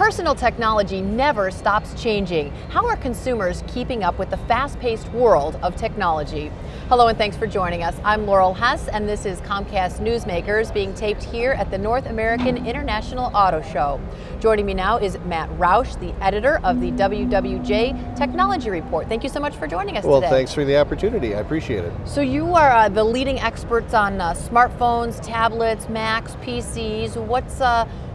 Personal technology never stops changing. How are consumers keeping up with the fast-paced world of technology? Hello and thanks for joining us. I'm Laurel Hess and this is Comcast Newsmakers being taped here at the North American International Auto Show. Joining me now is Matt Roush, the editor of the WWJ Technology Report. Thank you so much for joining us today. Well, thanks for the opportunity. I appreciate it. So you are the leading experts on smartphones, tablets, Macs, PCs.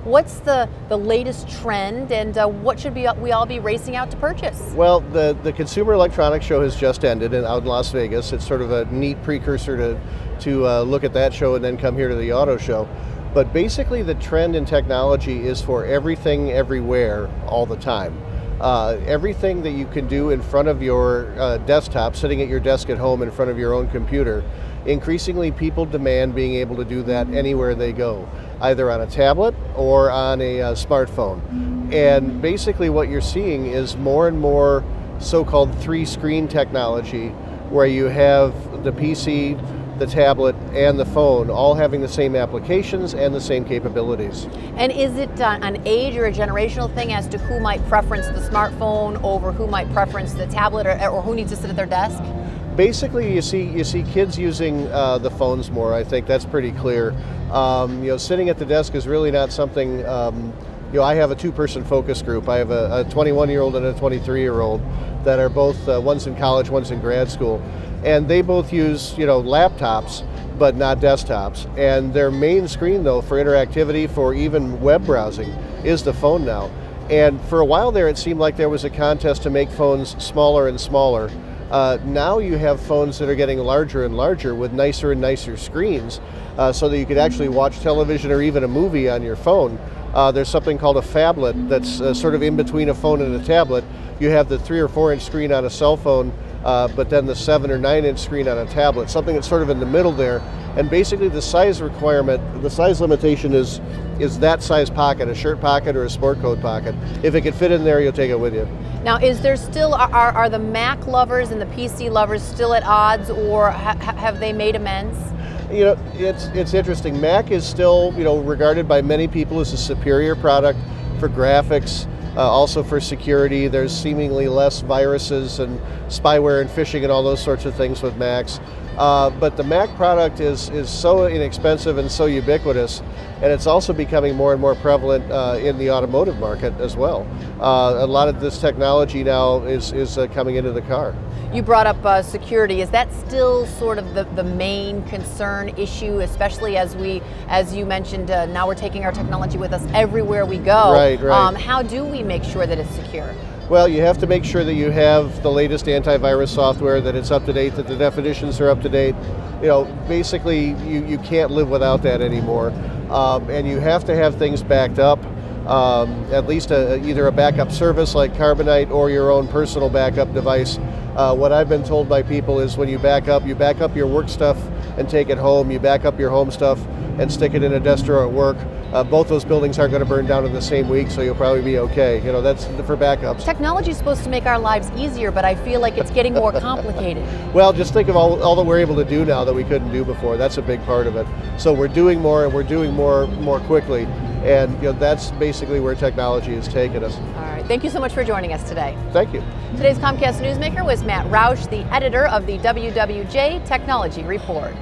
What's the latest trend and what should we all be racing out to purchase? Well, the Consumer Electronics Show has just ended out in Las Vegas. It's sort of a neat precursor to look at that show and then come here to the auto show. But basically the trend in technology is for everything, everywhere, all the time. Everything that you can do in front of your desktop, sitting at your desk at home in front of your own computer, increasingly people demand being able to do that anywhere they go, either on a tablet or on a smartphone. And basically what you're seeing is more and more so-called three-screen technology, where you have the PC, the tablet, and the phone all having the same applications and the same capabilities. And is it an age or a generational thing as to who might preference the smartphone over who might preference the tablet, or who needs to sit at their desk? Basically, you see kids using the phones more. I think that's pretty clear. Sitting at the desk is really not something. I have a two-person focus group. I have a 21-year-old and a 23-year-old that are both one's in college, one's in grad school, and they both use laptops, but not desktops. And their main screen, though, for interactivity, for even web browsing, is the phone now. And for a while there, it seemed like there was a contest to make phones smaller and smaller. Now you have phones that are getting larger and larger with nicer and nicer screens, so that you could actually watch television or even a movie on your phone. There's something called a phablet that's sort of in between a phone and a tablet. You have the 3 or 4 inch screen on a cell phone, but then the 7 or 9 inch screen on a tablet, something that's sort of in the middle there. And basically the size requirement, the size limitation is that size pocket, a shirt pocket or a sport coat pocket. If it can fit in there, you'll take it with you. Now, is there still, are the Mac lovers and the PC lovers still at odds, or have they made amends? It's interesting. Mac is still, regarded by many people as a superior product for graphics, also for security. There's seemingly less viruses and spyware and phishing and all those sorts of things with Macs. But the Mac product is so inexpensive and so ubiquitous, and it's also becoming more and more prevalent in the automotive market as well. A lot of this technology now is coming into the car. You brought up security. Is that still sort of the main concern issue, especially as you mentioned, now we're taking our technology with us everywhere we go? Right. How do we make sure that it's secure? Well, you have to make sure that you have the latest antivirus software, that it's up to date, that the definitions are up to date. Basically, you can't live without that anymore. And you have to have things backed up, at least either a backup service like Carbonite or your own personal backup device. What I've been told by people is when you back up your work stuff and take it home, you back up your home stuff and stick it in a desk drawer at work. Both those buildings aren't going to burn down in the same week, so you'll probably be okay. That's for backups. Technology is supposed to make our lives easier, but I feel like it's getting more complicated. Well, just think of all that we're able to do now that we couldn't do before. That's a big part of it. So we're doing more, and we're doing more quickly. And that's basically where technology has taken us. All right, thank you so much for joining us today. Thank you. Today's Comcast Newsmaker was Matt Roush, the editor of the WWJ Technology Report.